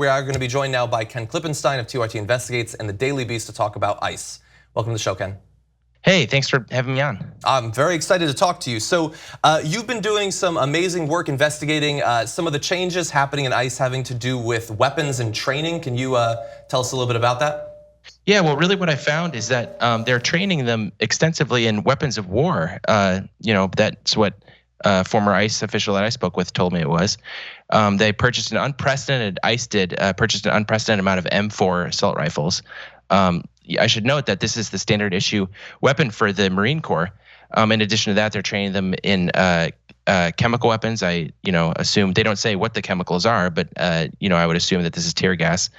we are going to be joined now by Ken Klippenstein of TYT Investigates and the Daily Beast to talk about ICE. Welcome to the show, Ken. Hey, thanks for having me on. I'm very excited to talk to you. So you've been doing some amazing work investigating some of the changes happening in ICE having to do with weapons and training. Can you tell us a little bit about that? Yeah, well, really what I found is that they're training them extensively in weapons of war. That's what former ICE official that I spoke with told me it was. They purchased an unprecedented, ICE did, purchased an unprecedented amount of M4 assault rifles. I should note that this is the standard issue weapon for the Marine Corps. In addition to that, they're training them in chemical weapons. I assume they don't say what the chemicals are, but I would assume that this is tear gas,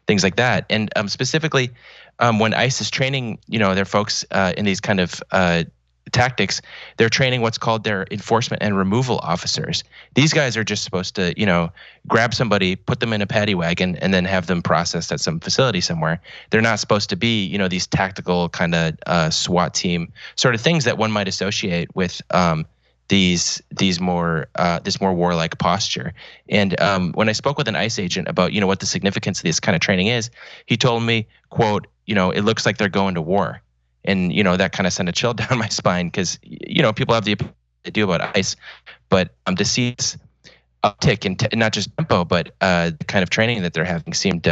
things like that. And specifically, when ICE is training, their folks in these kind of tactics, they're training what's called their enforcement and removal officers. These guys are just supposed to, grab somebody, put them in a paddy wagon, and then have them processed at some facility somewhere. They're not supposed to be, these tactical kind of SWAT team sort of things that one might associate with this more warlike posture. And when I spoke with an ICE agent about what the significance of this kind of training is, he told me, quote, it looks like they're going to war. And that kind of sent a chill down my spine because people have the opinion they do about ICE, but to see this uptick in not just tempo, but the kind of training that they're having seemed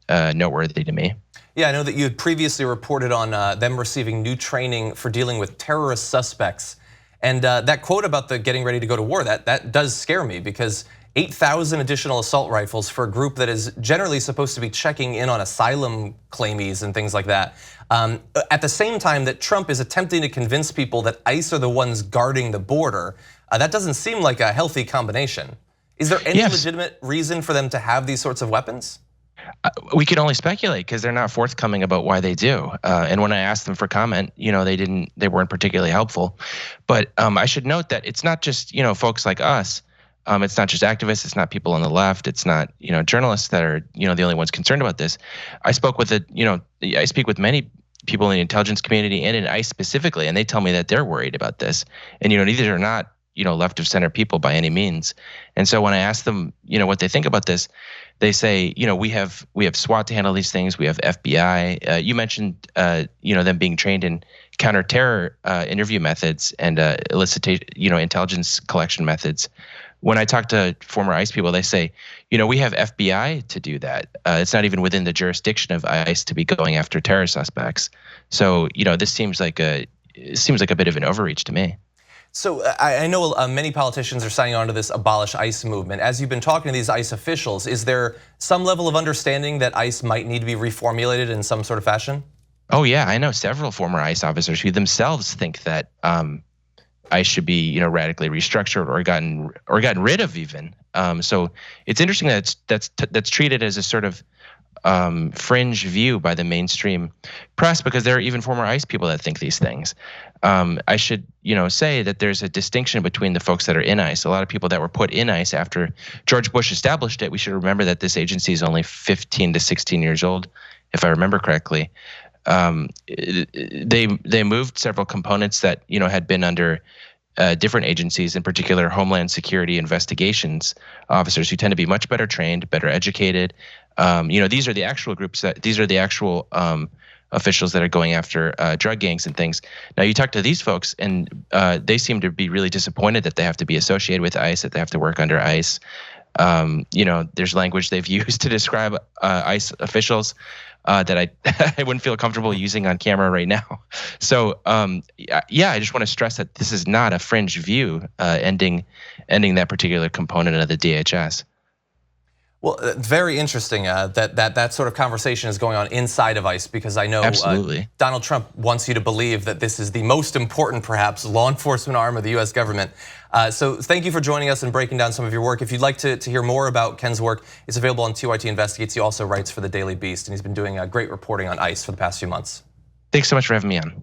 noteworthy to me. Yeah, I know that you had previously reported on them receiving new training for dealing with terrorist suspects, and that quote about the getting ready to go to war, that does scare me because 8,000 additional assault rifles for a group that is generally supposed to be checking in on asylum claimees and things like that. At the same time that Trump is attempting to convince people that ICE are the ones guarding the border, that doesn't seem like a healthy combination. Is there any legitimate reason for them to have these sorts of weapons? We can only speculate because they're not forthcoming about why they do. And when I asked them for comment, they weren't particularly helpful. But I should note that it's not just folks like us. It's not just activists. It's not people on the left. It's not journalists that are the only ones concerned about this. I spoke with I speak with many people in the intelligence community and in ICE specifically, and they tell me that they're worried about this. And these are not left of center people by any means. And so when I ask them what they think about this, they say we have SWAT to handle these things. We have FBI. You mentioned them being trained in counterterror interview methods and intelligence collection methods. When I talk to former ICE people, they say, we have FBI to do that. It's not even within the jurisdiction of ICE to be going after terror suspects. So, this seems like a bit of an overreach to me. So I know many politicians are signing on to this abolish ICE movement. As you've been talking to these ICE officials, is there some level of understanding that ICE might need to be reformulated in some sort of fashion? Oh yeah, I know several former ICE officers who themselves think that ICE should be radically restructured or gotten rid of even. So it's interesting that that's treated as a sort of fringe view by the mainstream press because there are even former ICE people that think these things. I should say that there's a distinction between the folks that are in ICE. A lot of people that were put in ICE after George Bush established it. We should remember that this agency is only 15 to 16 years old, if I remember correctly. They moved several components that had been under different agencies, in particular Homeland Security investigations officers who tend to be much better trained, better educated. These are the actual groups these are the actual officials that are going after drug gangs and things. Now you talk to these folks and they seem to be really disappointed that they have to be associated with ICE, that they have to work under ICE. There's language they've used to describe ICE officials that I wouldn't feel comfortable using on camera right now. So I just want to stress that this is not a fringe view ending that particular component of the DHS. Well, very interesting that sort of conversation is going on inside of ICE because I know Donald Trump wants you to believe that this is the most important, perhaps, law enforcement arm of the US government. So thank you for joining us and breaking down some of your work. If you'd like to hear more about Ken's work, it's available on TYT Investigates. He also writes for the Daily Beast, and he's been doing great reporting on ICE for the past few months. Thanks so much for having me on.